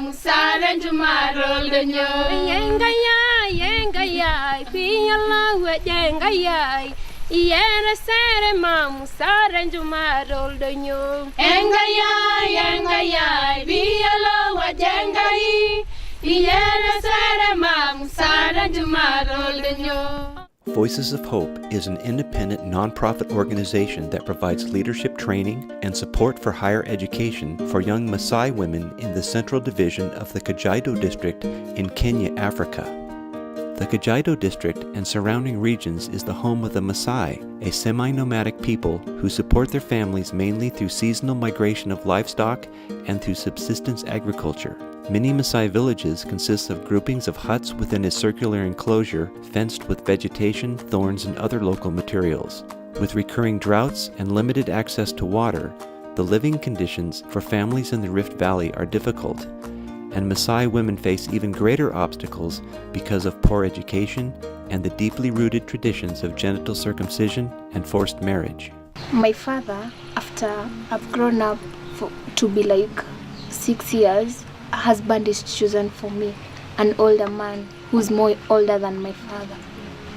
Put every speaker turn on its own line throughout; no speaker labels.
musara jumarol danyo.
Yenga ya, piyala wenga ya. Yera sere ma musara jumarol danyo.
Yenga ya, piyala wenga ya. Yera sere ma musara jumarol danyo.
Voices of Hope is an independent nonprofit organization that provides leadership training and support for higher education for young Maasai women in the Central Division of the Kajiado District in Kenya, Africa. The Kajiado District and surrounding regions is the home of the Maasai, a semi-nomadic people who support their families mainly through seasonal migration of livestock and through subsistence agriculture. Many Maasai villages consist of groupings of huts within a circular enclosure fenced with vegetation, thorns, and other local materials. With recurring droughts and limited access to water, the living conditions for families in the Rift Valley are difficult, and Maasai women face even greater obstacles because of poor education and the deeply rooted traditions of genital circumcision and forced marriage.
My father, after I've grown up to be like 6 years, a husband is chosen for me, an older man who's more older than my father.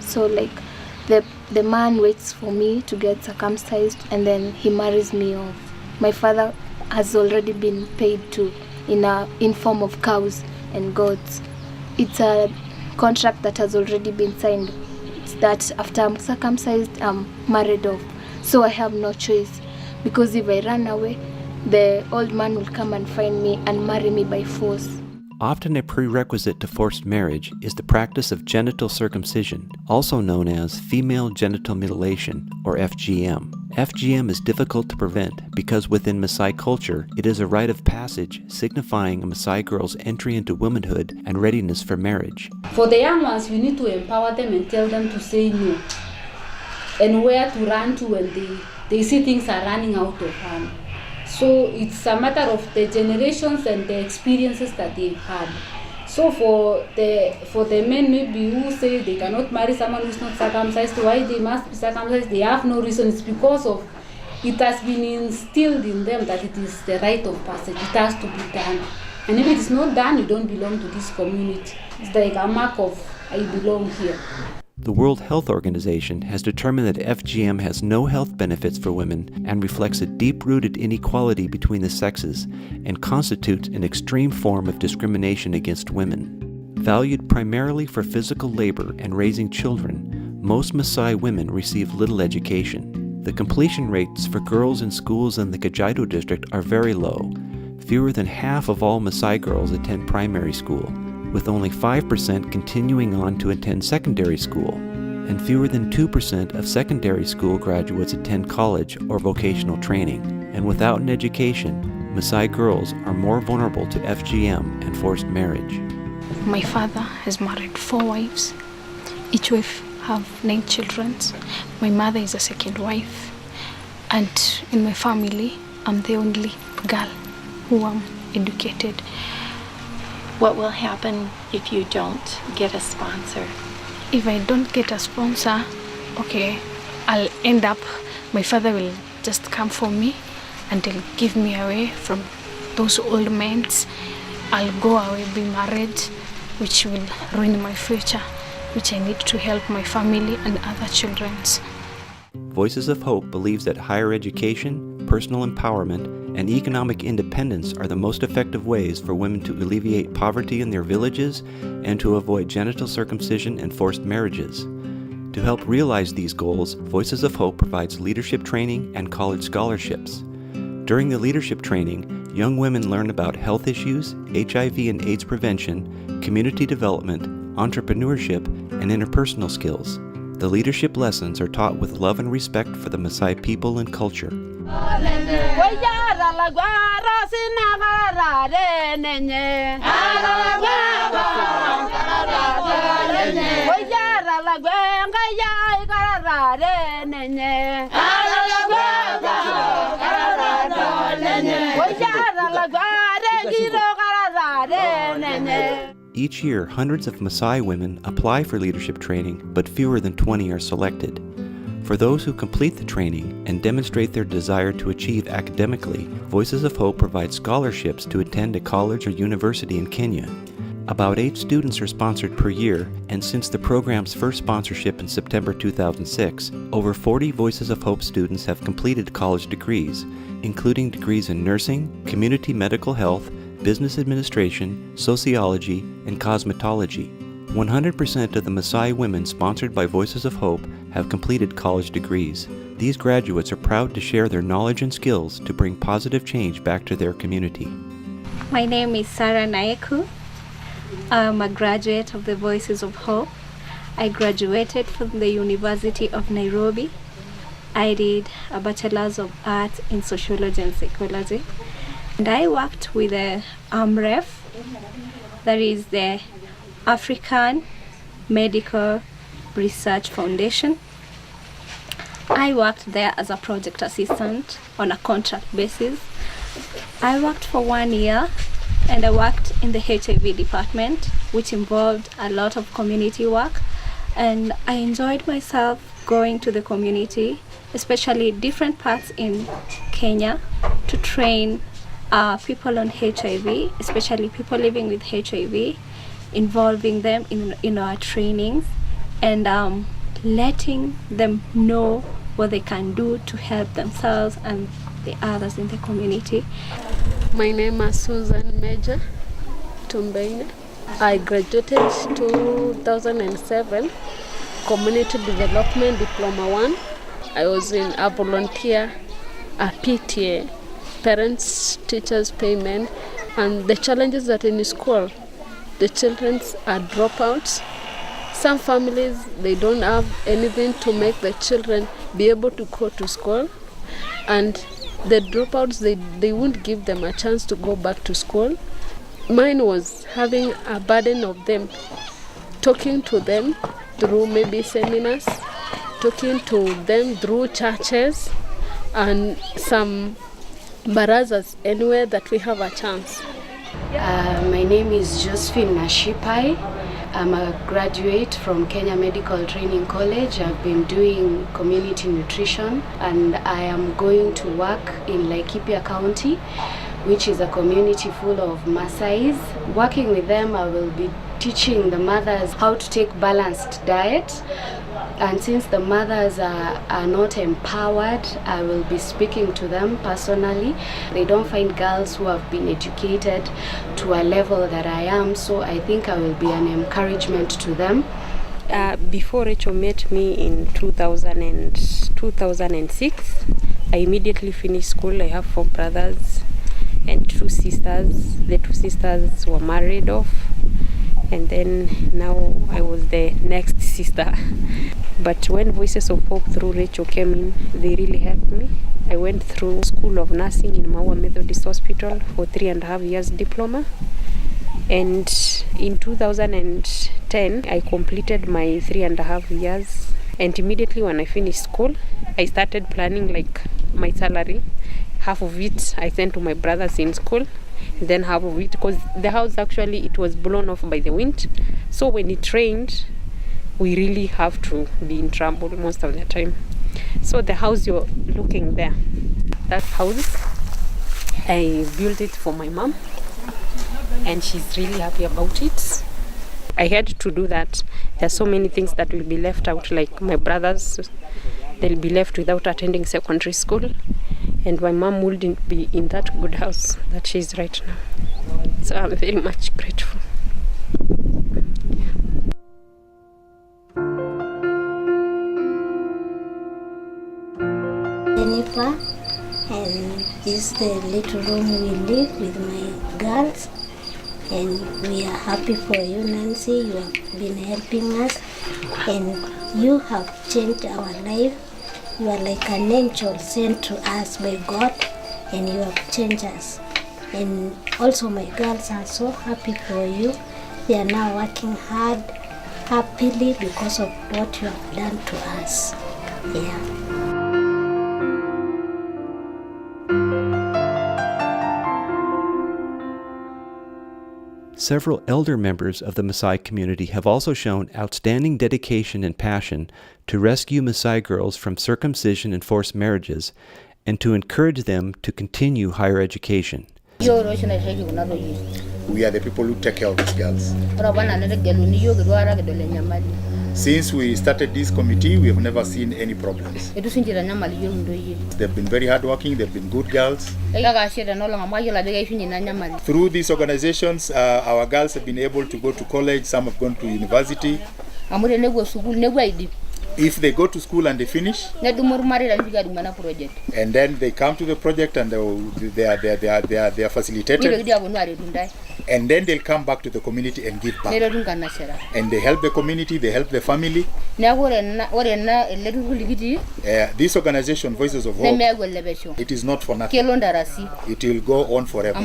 So like the man waits for me to get circumcised and then he marries me off. My father has already been paid to in form of cows and goats. It's a contract that has already been signed. It's that after I'm circumcised, I'm married off. So I have no choice, because if I run away, the old man will come and find me and marry me by force.
Often a prerequisite to forced marriage is the practice of genital circumcision, also known as female genital mutilation, or FGM. FGM is difficult to prevent because within Maasai culture, it is a rite of passage signifying a Maasai girl's entry into womanhood and readiness for marriage.
For the young ones, we need to empower them and tell them to say no, and where to run to when they see things are running out of hand. So it's a matter of the generations and the experiences that they've had. So for the men maybe who say they cannot marry someone who's not circumcised, why they must be circumcised, they have no reason. It's because of it has been instilled in them that it is the rite of passage. It has to be done. And if it is not done, you don't belong to this community. It's like a mark of I belong here.
The World Health Organization has determined that FGM has no health benefits for women and reflects a deep-rooted inequality between the sexes and constitutes an extreme form of discrimination against women. Valued primarily for physical labor and raising children, most Maasai women receive little education. The completion rates for girls in schools in the Kajiado district are very low. Fewer than half of all Maasai girls attend primary school, with only 5% continuing on to attend secondary school, and fewer than 2% of secondary school graduates attend college or vocational training. And without an education, Maasai girls are more vulnerable to FGM and forced marriage.
My father has married 4 wives. Each wife have 9 children. My mother is a second wife. And in my family, I'm the only girl who am educated.
What will happen if you don't get a sponsor?
If I don't get a sponsor, okay, I'll end up, my father will just come for me and he'll give me away from those old men. I'll go away, be married, which will ruin my future, which I need to help my family and other children.
Voices of Hope believes that higher education, personal empowerment, and economic independence are the most effective ways for women to alleviate poverty in their villages and to avoid genital circumcision and forced marriages. To help realize these goals, Voices of Hope provides leadership training and college scholarships. During the leadership training, young women learn about health issues, HIV and AIDS prevention, community development, entrepreneurship, and interpersonal skills. The leadership lessons are taught with love and respect for the Maasai people and culture. Each year, hundreds of Maasai women apply for leadership training, but fewer than 20 are selected. For For those who complete the training and demonstrate their desire to achieve academically, Voices of Hope provides scholarships to attend a college or university in Kenya. About 8 students are sponsored per year, and since the program's first sponsorship in September 2006, over 40 Voices of Hope students have completed college degrees, including degrees in nursing, community medical health, business administration, sociology, and cosmetology. 100% of the Maasai women sponsored by Voices of Hope have completed college degrees. These graduates are proud to share their knowledge and skills to bring positive change back to their community.
My name is Sarah Naeku. I'm a graduate of the Voices of Hope. I graduated from the University of Nairobi. I did a Bachelor's of Arts in Sociology and Psychology. And I worked with the AMREF, that is the African Medical Research Foundation. I worked there as a project assistant on a contract basis. I worked for 1 year and I worked in the HIV department, which involved a lot of community work. And I enjoyed myself going to the community, especially different parts in Kenya, to train people on HIV, especially people living with HIV, involving them in our trainings and letting them know what they can do to help themselves and the others in the community.
My name is Susan Major Tumbeine. I graduated 2007, Community Development Diploma 1. I was in a volunteer, a PTA, Parents Teachers Payment, and the challenges that in school, the children are dropouts. Some families, they don't have anything to make the children be able to go to school, and the dropouts, they won't give them a chance to go back to school. Mine was having a burden of them, talking to them through maybe seminars, talking to them through churches and some barazas, anywhere that we have a chance.
My name is Josephine Nashipai. I'm a graduate from Kenya Medical Training College. I've been doing community nutrition and I am going to work in Laikipia County, which is a community full of Maasais. Working with them, I will be teaching the mothers how to take balanced diet. And since the mothers are not empowered, I will be speaking to them personally. They don't find girls who have been educated to a level that I am, so I think I will be an encouragement to them.
Before Rachel met me in 2006, I immediately finished school. I have 4 brothers and 2 sisters. The 2 sisters were married off, and then now I was the next sister. But when Voices of Hope through Rachel came in, they really helped me. I went through School of Nursing in Maua Methodist Hospital for 3.5 years diploma. And in 2010, I completed my 3.5 years. And immediately when I finished school, I started planning like my salary. Half of it I sent to my brothers in school. Then half of it, because the house actually, it was blown off by the wind. So when it rained, we really have to be in trouble most of the time. So the house you're looking there, that house, I built it for my mom, and she's really happy about it. I had to do that. There are so many things that will be left out, like my brothers, they'll be left without attending secondary school, and my mom wouldn't be in that good house that she's right now. So I'm very much grateful.
Jennifer, and this is the little room we live with my girls, and we are happy for you, Nancy. You have been helping us and you have changed our life. You are like an angel sent to us by God, and you have changed us. And also my girls are so happy for you. They are now working hard, happily, because of what you have done to us. Yeah.
Several elder members of the Maasai community have also shown outstanding dedication and passion to rescue Maasai girls from circumcision and forced marriages and to encourage them to continue higher education.
We are the people who take care of these girls. Since we started this committee, we have never seen any problems. They've been very hardworking, they've been good girls. Through these organizations, our girls have been able to go to college, some have gone to university. If they go to school and they finish, and then they come to the project and they are facilitated, and then they'll come back to the community and give back. And they help the community, they help the family. This organization, Voices of Hope, it is not for nothing. It will go on forever.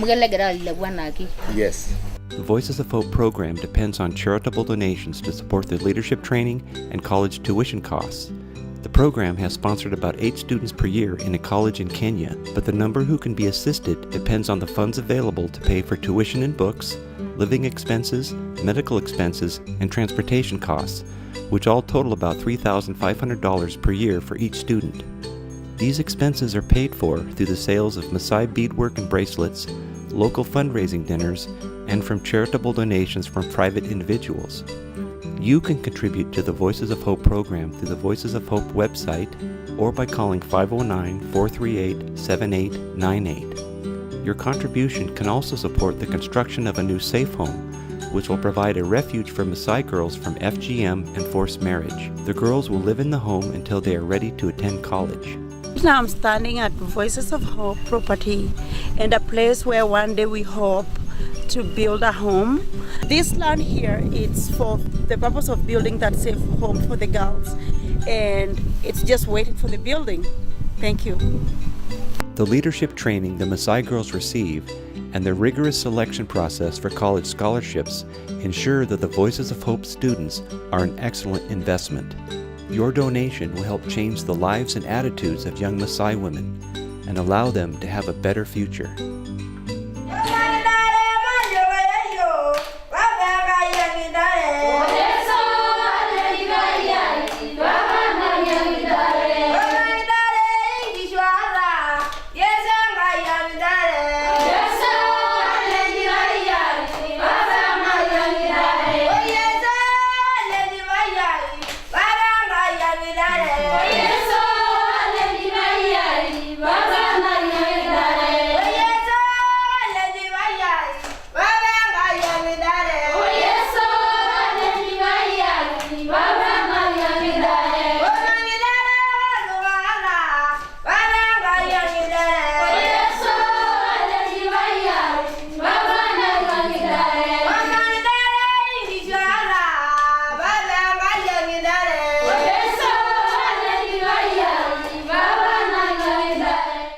Yes.
The Voices of Hope program depends on charitable donations to support their leadership training and college tuition costs. The program has sponsored about 8 students per year in a college in Kenya, but the number who can be assisted depends on the funds available to pay for tuition and books, living expenses, medical expenses, and transportation costs, which all total about $3,500 per year for each student. These expenses are paid for through the sales of Maasai beadwork and bracelets, local fundraising dinners, and from charitable donations from private individuals. You can contribute to the Voices of Hope program through the Voices of Hope website or by calling 509-438-7898. Your contribution can also support the construction of a new safe home, which will provide a refuge for Maasai girls from FGM and forced marriage. The girls will live in the home until they are ready to attend college.
Now I'm standing at Voices of Hope property, and a place where one day we hope to build a home. This land here, it's for the purpose of building that safe home for the girls, and it's just waiting for the building. Thank you.
The leadership training the Maasai girls receive and the rigorous selection process for college scholarships ensure that the Voices of Hope students are an excellent investment. Your donation will help change the lives and attitudes of young Maasai women and allow them to have a better future.